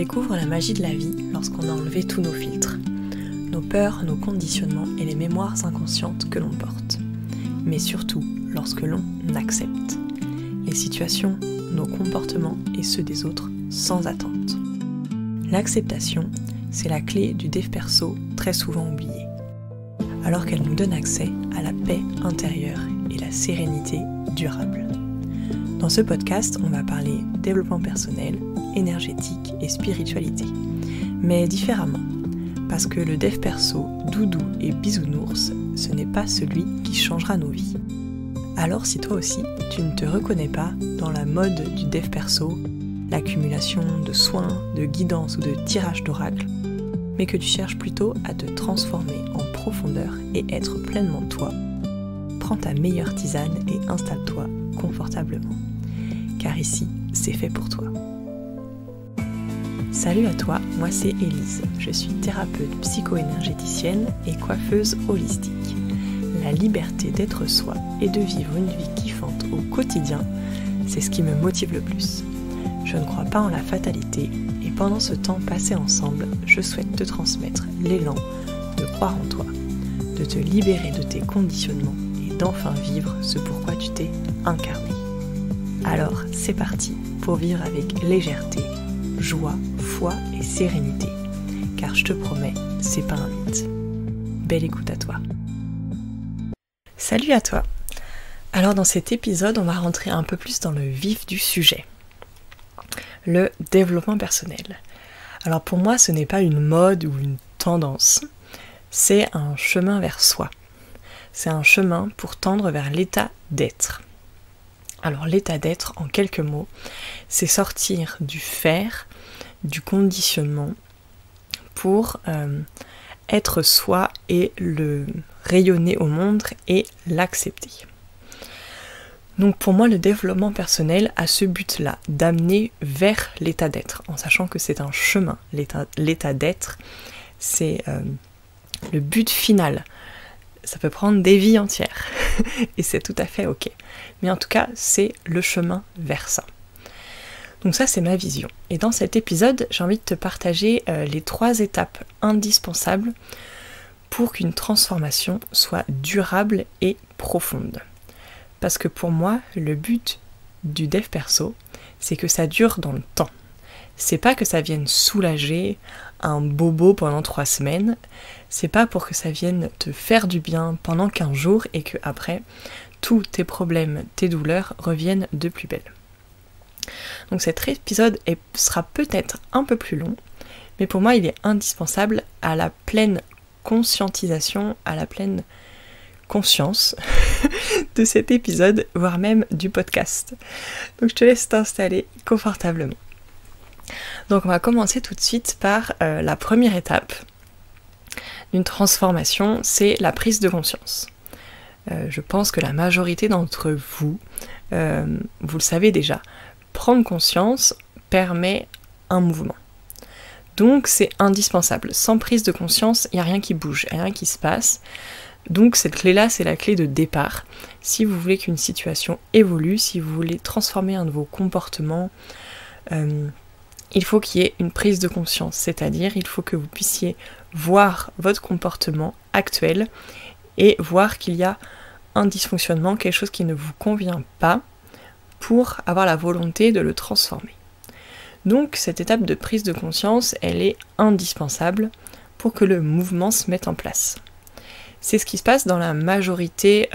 découvre la magie de la vie lorsqu'on a enlevé tous nos filtres, nos peurs, nos conditionnements et les mémoires inconscientes que l'on porte. Mais surtout lorsque l'on accepte les situations, nos comportements et ceux des autres sans attente. L'acceptation, c'est la clé du dev perso très souvent oubliée, alors qu'elle nous donne accès à la paix intérieure et la sérénité durable. Dans ce podcast, on va parler développement personnel, énergétique et spiritualité, mais différemment, parce que le dev perso, doudou et bisounours, ce n'est pas celui qui changera nos vies. Alors si toi aussi, tu ne te reconnais pas dans la mode du dev perso, l'accumulation de soins, de guidance ou de tirage d'oracle, mais que tu cherches plutôt à te transformer en profondeur et être pleinement toi, prends ta meilleure tisane et installe-toi confortablement, car ici, c'est fait pour toi. Salut à toi, moi c'est Élise, je suis thérapeute psycho-énergéticienne et coiffeuse holistique. La liberté d'être soi et de vivre une vie kiffante au quotidien, c'est ce qui me motive le plus. Je ne crois pas en la fatalité et pendant ce temps passé ensemble, je souhaite te transmettre l'élan de croire en toi, de te libérer de tes conditionnements et d'enfin vivre ce pourquoi tu t'es incarné. Alors c'est parti pour vivre avec légèreté, joie, foi et sérénité, car je te promets, c'est pas un mythe. Belle écoute à toi. Salut à toi. Alors dans cet épisode, on va rentrer un peu plus dans le vif du sujet. Le développement personnel. Alors pour moi, ce n'est pas une mode ou une tendance, c'est un chemin vers soi. C'est un chemin pour tendre vers l'état d'être. Alors l'état d'être, en quelques mots, c'est sortir du faire, du conditionnement, pour être soi et le rayonner au monde et l'accepter. Donc pour moi, le développement personnel a ce but-là, d'amener vers l'état d'être, en sachant que c'est un chemin. L'état d'être, c'est le but final. Ça peut prendre des vies entières, et c'est tout à fait ok. Mais en tout cas, c'est le chemin vers ça. Donc ça, c'est ma vision. Et dans cet épisode, j'ai envie de te partager les 3 étapes indispensables pour qu'une transformation soit durable et profonde. Parce que pour moi, le but du dev perso, c'est que ça dure dans le temps. C'est pas que ça vienne soulager un bobo pendant 3 semaines, c'est pas pour que ça vienne te faire du bien pendant 15 jours et que après, tous tes problèmes, tes douleurs reviennent de plus belle. Donc cet épisode sera peut-être un peu plus long, mais pour moi il est indispensable à la pleine conscientisation, à la pleine conscience de cet épisode, voire même du podcast. Donc je te laisse t'installer confortablement. Donc on va commencer tout de suite par la première étape d'une transformation, c'est la prise de conscience. Je pense que la majorité d'entre vous, vous le savez déjà, prendre conscience permet un mouvement. Donc c'est indispensable. Sans prise de conscience, il n'y a rien qui bouge, il n'y a rien qui se passe. Donc cette clé-là, c'est la clé de départ. Si vous voulez qu'une situation évolue, si vous voulez transformer un de vos comportements, il faut qu'il y ait une prise de conscience. C'est-à-dire, il faut que vous puissiez voir votre comportement actuel et voir qu'il y a un dysfonctionnement, quelque chose qui ne vous convient pas, pour avoir la volonté de le transformer. Donc cette étape de prise de conscience, elle est indispensable pour que le mouvement se mette en place. C'est ce qui se passe dans la majorité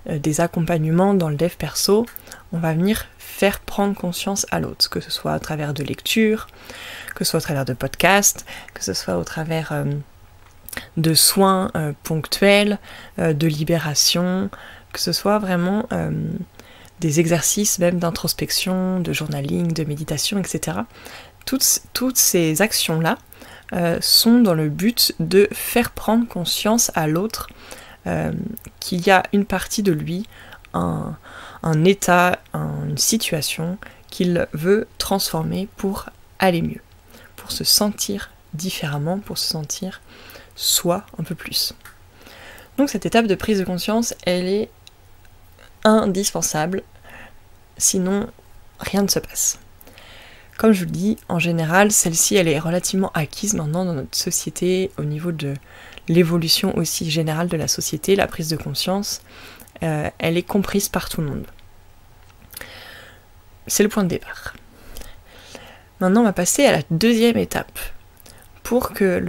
des accompagnements dans le dev perso. On va venir faire prendre conscience à l'autre, que ce soit à travers de lectures, que ce soit au travers de podcasts, que ce soit au travers de soins ponctuels, de libération, que ce soit vraiment des exercices même d'introspection, de journaling, de méditation, etc. Toutes ces actions-là sont dans le but de faire prendre conscience à l'autre qu'il y a une partie de lui, un état, une situation qu'il veut transformer pour aller mieux, pour se sentir différemment, pour se sentir soi un peu plus. Donc cette étape de prise de conscience, elle est indispensable, sinon rien ne se passe. Comme je vous le dis, en général, celle-ci, elle est relativement acquise maintenant dans notre société, au niveau de l'évolution aussi générale de la société, la prise de conscience, elle est comprise par tout le monde. C'est le point de départ. Maintenant, on va passer à la deuxième étape. Pour que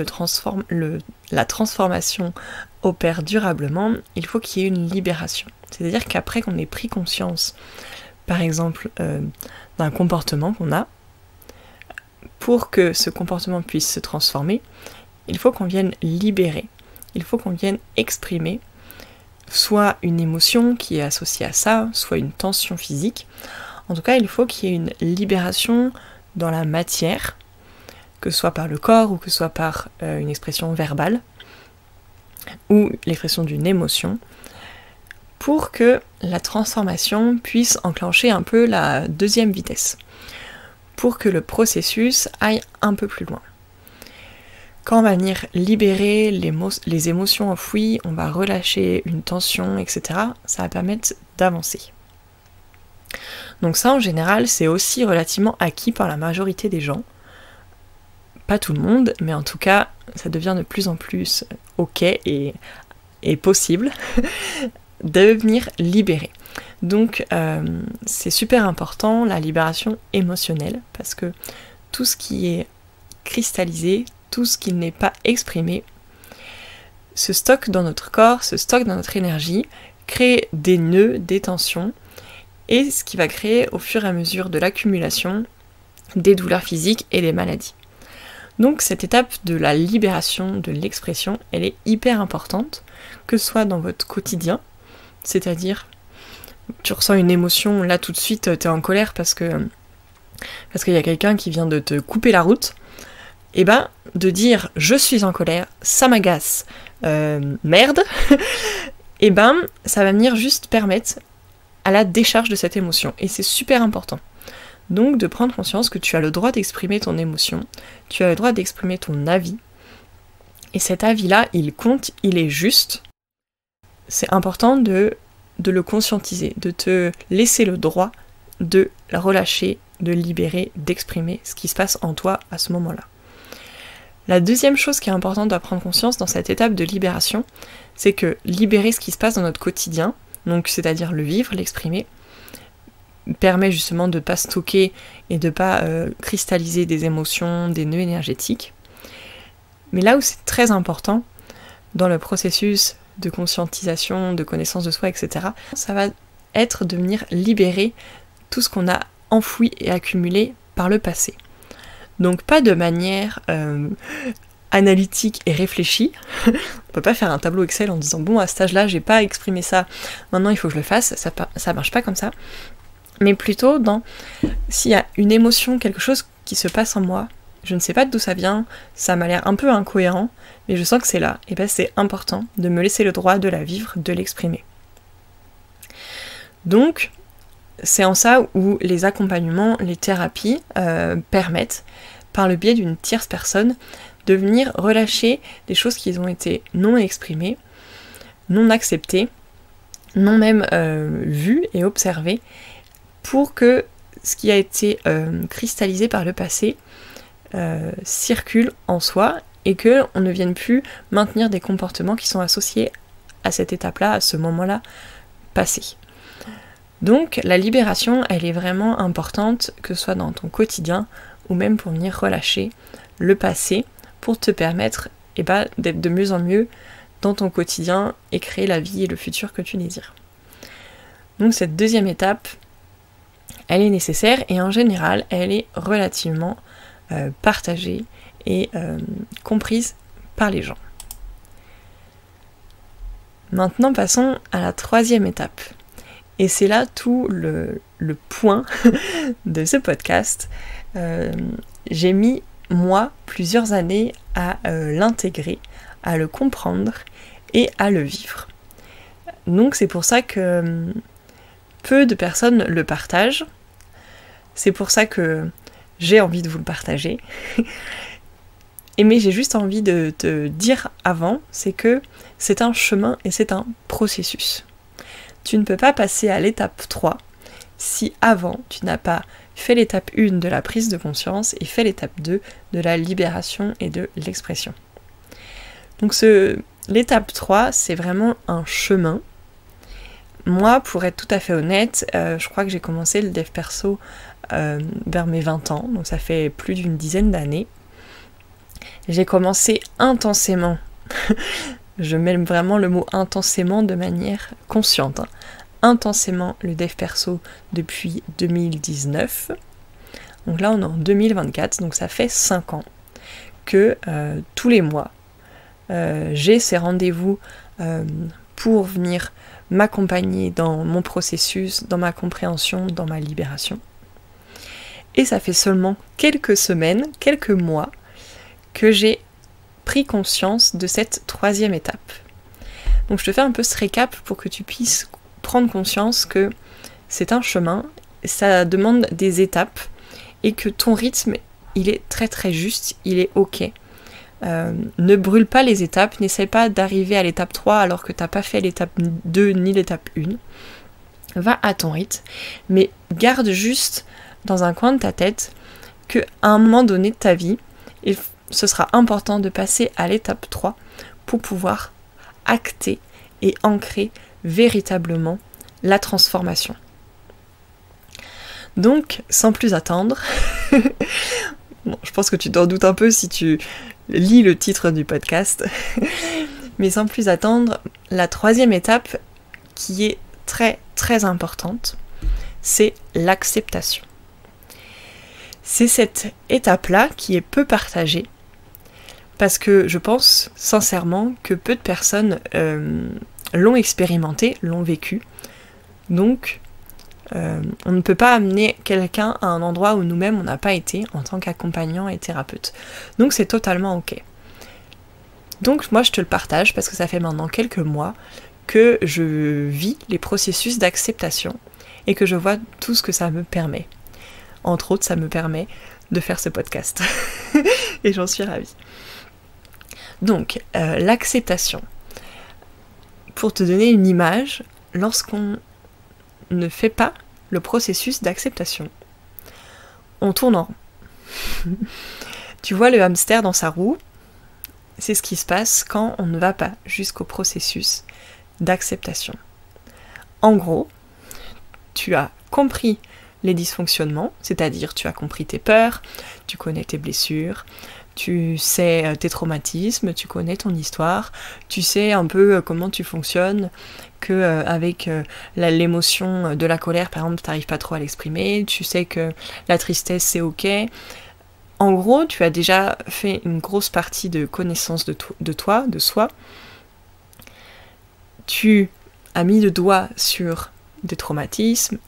la transformation opère durablement, il faut qu'il y ait une libération. C'est-à-dire qu'après qu'on ait pris conscience, par exemple, d'un comportement qu'on a, pour que ce comportement puisse se transformer, il faut qu'on vienne libérer, il faut qu'on vienne exprimer soit une émotion qui est associée à ça, soit une tension physique. En tout cas, il faut qu'il y ait une libération dans la matière, que ce soit par le corps ou que ce soit par une expression verbale ou l'expression d'une émotion, pour que la transformation puisse enclencher un peu la deuxième vitesse, pour que le processus aille un peu plus loin. Quand on va venir libérer les émotions enfouies, on va relâcher une tension, etc., ça va permettre d'avancer. Donc ça, en général, c'est aussi relativement acquis par la majorité des gens. Pas tout le monde, mais en tout cas, ça devient de plus en plus ok et possible de venir libérer. Donc c'est super important, la libération émotionnelle, parce que tout ce qui est cristallisé, tout ce qui n'est pas exprimé, se stocke dans notre corps, se stocke dans notre énergie, crée des nœuds, des tensions, et ce qui va créer au fur et à mesure de l'accumulation des douleurs physiques et des maladies. Donc cette étape de la libération de l'expression, elle est hyper importante, que ce soit dans votre quotidien, c'est-à-dire tu ressens une émotion, là tout de suite t'es en colère parce qu'il y a quelqu'un qui vient de te couper la route, et ben de dire je suis en colère, ça m'agace, merde, et ben ça va venir juste permettre à la décharge de cette émotion, et c'est super important. Donc de prendre conscience que tu as le droit d'exprimer ton émotion, tu as le droit d'exprimer ton avis, et cet avis-là, il compte, il est juste. C'est important de le conscientiser, de te laisser le droit de relâcher, de libérer, d'exprimer ce qui se passe en toi à ce moment-là. La deuxième chose qui est importante de prendre conscience dans cette étape de libération, c'est que libérer ce qui se passe dans notre quotidien, donc c'est-à-dire le vivre, l'exprimer, permet justement de ne pas stocker et de ne pas cristalliser des émotions, des nœuds énergétiques. Mais là où c'est très important, dans le processus de conscientisation, de connaissance de soi, etc., ça va être de venir libérer tout ce qu'on a enfoui et accumulé par le passé. Donc pas de manière analytique et réfléchie. On peut pas faire un tableau Excel en disant bon, à cet âge-là, j'ai pas exprimé ça, maintenant il faut que je le fasse, ça marche pas comme ça. Mais plutôt dans s'il y a une émotion, quelque chose qui se passe en moi, je ne sais pas d'où ça vient, ça m'a l'air un peu incohérent, mais je sens que c'est là, et ben c'est important de me laisser le droit de la vivre, de l'exprimer. Donc, c'est en ça où les accompagnements, les thérapies permettent, par le biais d'une tierce personne, de venir relâcher des choses qui ont été non exprimées, non acceptées, non même vues et observées, pour que ce qui a été cristallisé par le passé circule en soi et qu'on ne vienne plus maintenir des comportements qui sont associés à cette étape-là, à ce moment-là passé. Donc la libération, elle est vraiment importante, que ce soit dans ton quotidien ou même pour venir relâcher le passé pour te permettre d'être de mieux en mieux dans ton quotidien et créer la vie et le futur que tu désires. Donc cette deuxième étape, elle est nécessaire et en général, elle est relativement partagée et comprise par les gens. Maintenant, passons à la troisième étape. Et c'est là tout le point de ce podcast. J'ai mis, moi, plusieurs années à l'intégrer, à le comprendre et à le vivre. Donc c'est pour ça que peu de personnes le partagent. C'est pour ça que j'ai envie de vous le partager. Mais j'ai juste envie de te dire avant, c'est que c'est un chemin et c'est un processus. Tu ne peux pas passer à l'étape 3 si avant tu n'as pas fais l'étape 1 de la prise de conscience et fais l'étape 2 de la libération et de l'expression. Donc l'étape 3, c'est vraiment un chemin. Moi, pour être tout à fait honnête, je crois que j'ai commencé le dev perso vers mes 20 ans, donc ça fait plus d'une dizaine d'années. J'ai commencé intensément, je mets vraiment le mot intensément de manière consciente, intensément le dev perso depuis 2019. Donc là, on est en 2024, donc ça fait 5 ans que tous les mois, j'ai ces rendez-vous pour venir m'accompagner dans mon processus, dans ma compréhension, dans ma libération. Et ça fait seulement quelques semaines, quelques mois, que j'ai pris conscience de cette 3e étape. Donc je te fais un peu ce récap pour que tu puisses prendre conscience que c'est un chemin, ça demande des étapes, et que ton rythme, il est très très juste, il est ok. Ne brûle pas les étapes, n'essaie pas d'arriver à l'étape 3 alors que tu n'as pas fait l'étape 2 ni l'étape 1. Va à ton rythme, mais garde juste dans un coin de ta tête qu'à un moment donné de ta vie, ce sera important de passer à l'étape 3 pour pouvoir acter et ancrer véritablement la transformation. Donc, sans plus attendre, bon, je pense que tu t'en doutes un peu si tu lis le titre du podcast, mais sans plus attendre, la 3e étape qui est très très importante, c'est l'acceptation. C'est cette étape-là qui est peu partagée, parce que je pense sincèrement que peu de personnes l'ont expérimenté, l'ont vécu, donc on ne peut pas amener quelqu'un à un endroit où nous-mêmes on n'a pas été en tant qu'accompagnant et thérapeute. Donc c'est totalement ok. Donc moi je te le partage parce que ça fait maintenant quelques mois que je vis les processus d'acceptation et que je vois tout ce que ça me permet. Entre autres, ça me permet de faire ce podcast. Et j'en suis ravie. Donc, l'acceptation. Pour te donner une image, lorsqu'on ne fait pas le processus d'acceptation, on tourne en rond. Tu vois le hamster dans sa roue, c'est ce qui se passe quand on ne va pas jusqu'au processus d'acceptation. En gros, tu as compris les dysfonctionnements, c'est-à-dire tu as compris tes peurs, tu connais tes blessures, tu sais tes traumatismes, tu connais ton histoire, tu sais un peu comment tu fonctionnes, que avec l'émotion de la colère par exemple, tu n'arrives pas trop à l'exprimer, tu sais que la tristesse c'est ok. En gros, tu as déjà fait une grosse partie de connaissance de toi, de soi. Tu as mis le doigt sur des traumatismes,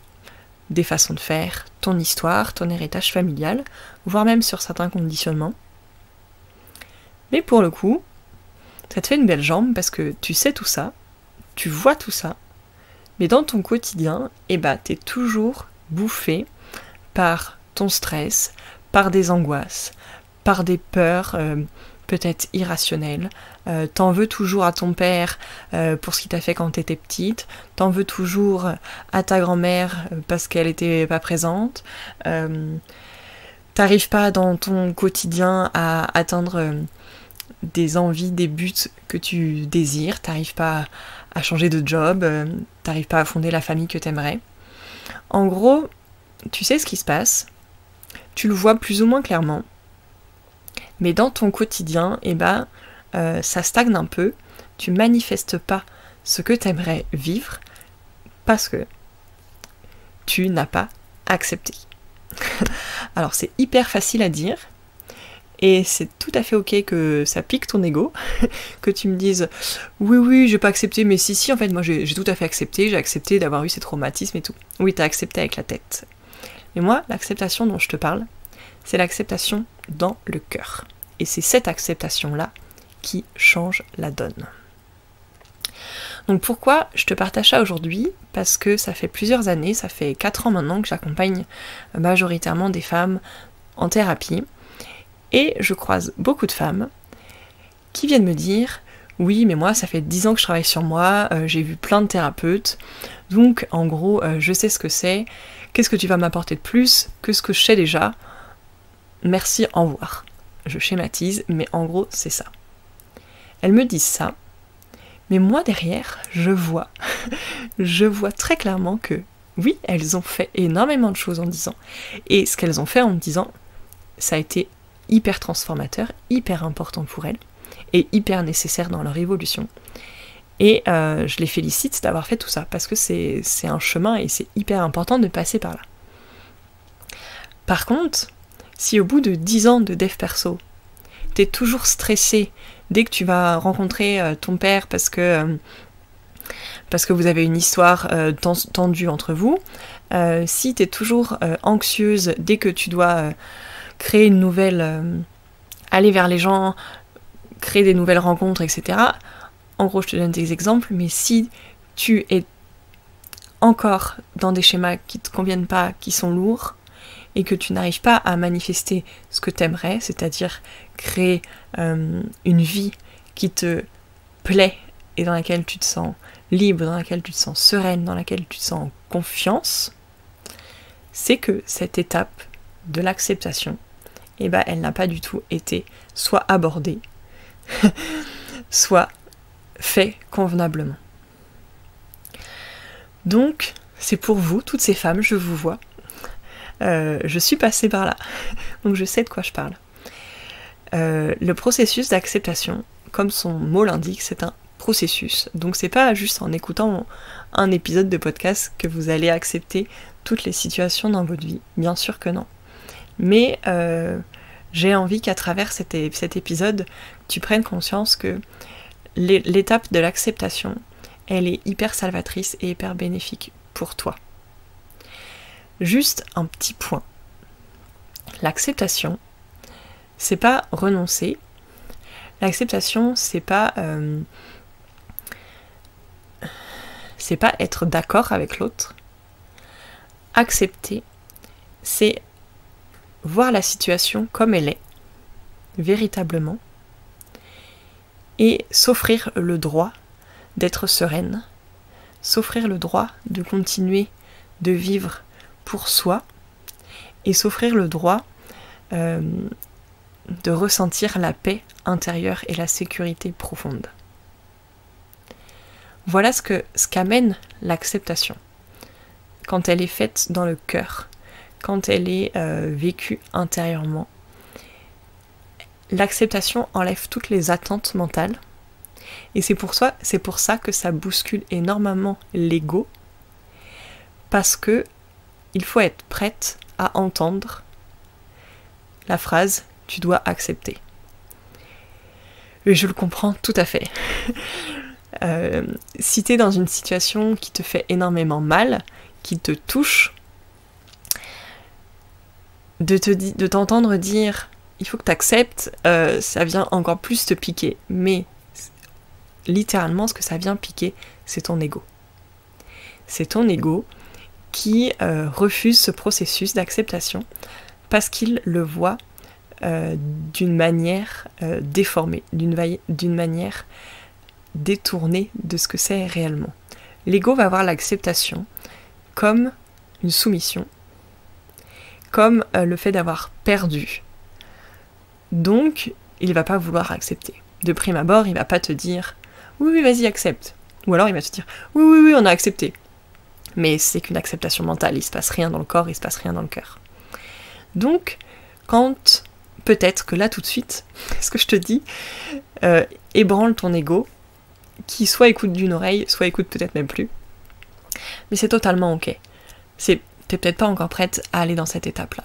des façons de faire, ton histoire, ton héritage familial, voire même sur certains conditionnements. Mais pour le coup, ça te fait une belle jambe parce que tu sais tout ça, tu vois tout ça, mais dans ton quotidien, t'es toujours bouffé par ton stress, par des angoisses, par des peurs peut-être irrationnelles. T'en veux toujours à ton père pour ce qu'il t'a fait quand t'étais petite, t'en veux toujours à ta grand-mère parce qu'elle était pas présente, t'arrives pas dans ton quotidien à atteindre des envies, des buts que tu désires, t'arrives pas à changer de job, t'arrives pas à fonder la famille que t'aimerais. En gros, tu sais ce qui se passe, tu le vois plus ou moins clairement, mais dans ton quotidien, ça stagne un peu, tu manifestes pas ce que t'aimerais vivre parce que tu n'as pas accepté. Alors c'est hyper facile à dire, et c'est tout à fait ok que ça pique ton ego, que tu me dises oui j'ai pas accepté, mais si en fait moi j'ai tout à fait accepté, j'ai accepté d'avoir eu ces traumatismes et tout. Oui, t'as accepté avec la tête. Mais moi, l'acceptation dont je te parle, c'est l'acceptation dans le cœur. Et c'est cette acceptation-là qui change la donne. Donc pourquoi je te partage ça aujourd'hui ? Parce que ça fait plusieurs années, ça fait 4 ans maintenant que j'accompagne majoritairement des femmes en thérapie. Et je croise beaucoup de femmes qui viennent me dire « Oui, mais moi, ça fait 10 ans que je travaille sur moi, j'ai vu plein de thérapeutes, Donc en gros, je sais ce que c'est, qu'est-ce que tu vas m'apporter de plus que ce que je sais déjà? Merci, au revoir. Je schématise, mais en gros, c'est ça. Elles me disent ça, mais moi derrière, je vois très clairement que oui, elles ont fait énormément de choses en 10 ans. Et ce qu'elles ont fait en me disant, ça a été hyper transformateur, hyper important pour elles, et hyper nécessaire dans leur évolution. Et je les félicite d'avoir fait tout ça, parce que c'est un chemin et c'est hyper important de passer par là. Par contre, si au bout de 10 ans de dev perso, t'es toujours stressé dès que tu vas rencontrer ton père parce que vous avez une histoire tendue entre vous, si t'es toujours anxieuse dès que tu dois créer une nouvelle... aller vers les gens, créer des nouvelles rencontres, etc. En gros, je te donne des exemples, mais si tu es encore dans des schémas qui te conviennent pas, qui sont lourds, et que tu n'arrives pas à manifester ce que t'aimerais, c'est-à-dire créer une vie qui te plaît et dans laquelle tu te sens libre, dans laquelle tu te sens sereine, dans laquelle tu te sens en confiance, c'est que cette étape de l'acceptation, eh ben, elle n'a pas du tout été soit abordée, soit fait convenablement. Donc, c'est pour vous, toutes ces femmes, je vous vois. Je suis passée par là, donc je sais de quoi je parle. Le processus d'acceptation, comme son mot l'indique, c'est un processus. Donc c'est pas juste en écoutant un épisode de podcast que vous allez accepter toutes les situations dans votre vie. Bien sûr que non. Mais j'ai envie qu'à travers cet épisode, tu prennes conscience que l'étape de l'acceptation, elle est hyper salvatrice et hyper bénéfique pour toi. Juste un petit point. L'acceptation, c'est pas renoncer. L'acceptation, c'est pas être d'accord avec l'autre. Accepter, c'est voir la situation comme elle est, véritablement, et s'offrir le droit d'être sereine, s'offrir le droit de continuer de vivre pour soi, et s'offrir le droit de ressentir la paix intérieure et la sécurité profonde. Voilà ce qu'amène l'acceptation. Quand elle est faite dans le cœur, quand elle est vécue intérieurement, l'acceptation enlève toutes les attentes mentales, et c'est pour ça que ça bouscule énormément l'ego, parce que il faut être prête à entendre la phrase « tu dois accepter ». Et je le comprends tout à fait. Si tu es dans une situation qui te fait énormément mal, qui te touche, de t'entendre dire « il faut que tu acceptes », ça vient encore plus te piquer. Mais littéralement, ce que ça vient piquer, c'est ton ego. C'est ton ego qui refuse ce processus d'acceptation parce qu'il le voit d'une manière déformée, d'une manière détournée de ce que c'est réellement. L'ego va voir l'acceptation comme une soumission, comme le fait d'avoir perdu. Donc, il va pas vouloir accepter. De prime abord, il va pas te dire « oui, vas-y, accepte ». Ou alors il va te dire « oui, on a accepté ». Mais c'est qu'une acceptation mentale, il se passe rien dans le corps, il se passe rien dans le cœur. Donc, quand, peut-être que là tout de suite, ce que je te dis, ébranle ton ego, qui soit écoute d'une oreille, soit écoute peut-être même plus, mais c'est totalement ok. T'es peut-être pas encore prête à aller dans cette étape-là.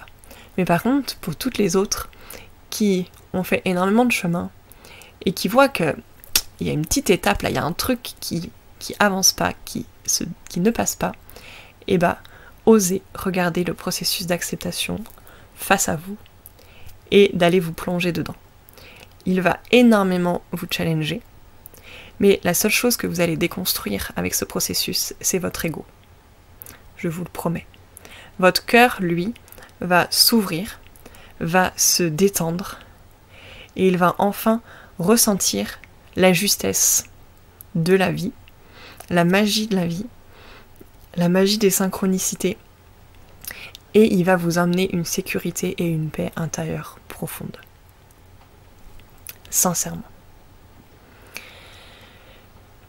Mais par contre, pour toutes les autres qui ont fait énormément de chemin, et qui voient que il y a une petite étape là, il y a un truc qui avance pas, qui ne passe pas, et bah, osez regarder le processus d'acceptation face à vous et d'aller vous plonger dedans. Il va énormément vous challenger, mais la seule chose que vous allez déconstruire avec ce processus, c'est votre ego. Je vous le promets. Votre cœur, lui, va s'ouvrir, va se détendre, et il va enfin ressentir la justesse de la vie, la magie de la vie, la magie des synchronicités, et il va vous amener une sécurité et une paix intérieure profonde. Sincèrement.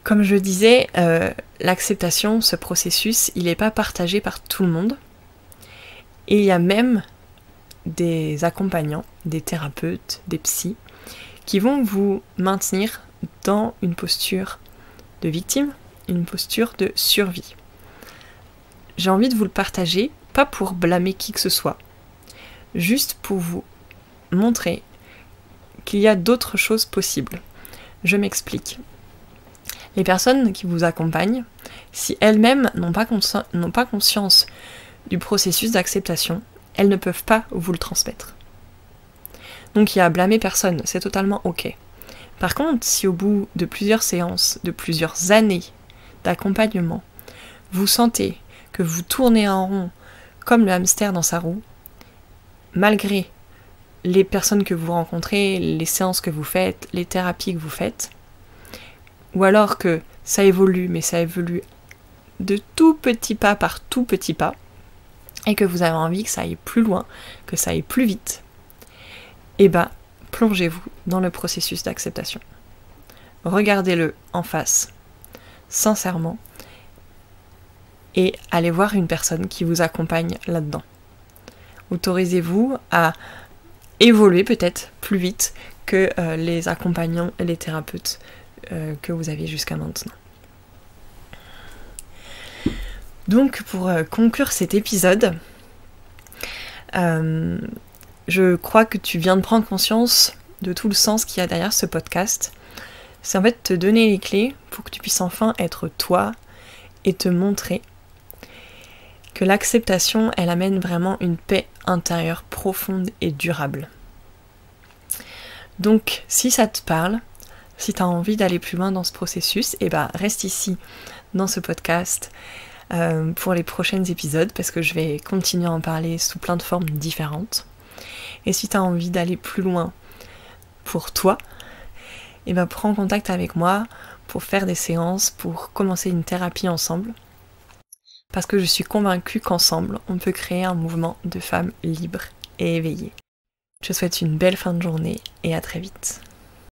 Comme je disais, l'acceptation, ce processus, il n'est pas partagé par tout le monde. Et il y a même des accompagnants, des thérapeutes, des psys, qui vont vous maintenir dans une posture de victime, une posture de survie. J'ai envie de vous le partager, pas pour blâmer qui que ce soit, juste pour vous montrer qu'il y a d'autres choses possibles. Je m'explique. Les personnes qui vous accompagnent, si elles-mêmes n'ont pas conscience du processus d'acceptation, elles ne peuvent pas vous le transmettre. Donc il y a à blâmer personne, c'est totalement ok. Par contre, si au bout de plusieurs séances, de plusieurs années d'accompagnement, vous sentez que vous tournez en rond comme le hamster dans sa roue, malgré les personnes que vous rencontrez, les séances que vous faites, les thérapies que vous faites, ou alors que ça évolue, mais ça évolue de tout petit pas par tout petit pas, et que vous avez envie que ça aille plus loin, que ça aille plus vite, et ben, plongez-vous dans le processus d'acceptation. Regardez-le en face, sincèrement, et allez voir une personne qui vous accompagne là-dedans. Autorisez-vous à évoluer peut-être plus vite que les accompagnants et les thérapeutes que vous aviez jusqu'à maintenant. Donc pour conclure cet épisode, je crois que tu viens de prendre conscience de tout le sens qu'il y a derrière ce podcast. C'est en fait te donner les clés pour que tu puisses enfin être toi et te montrer que l'acceptation, elle amène vraiment une paix intérieure profonde et durable. Donc si ça te parle, si tu as envie d'aller plus loin dans ce processus, et ben reste ici dans ce podcast pour les prochains épisodes parce que je vais continuer à en parler sous plein de formes différentes. Et si tu as envie d'aller plus loin pour toi, et ben prends contact avec moi pour faire des séances, pour commencer une thérapie ensemble. Parce que je suis convaincue qu'ensemble, on peut créer un mouvement de femmes libres et éveillées. Je te souhaite une belle fin de journée et à très vite.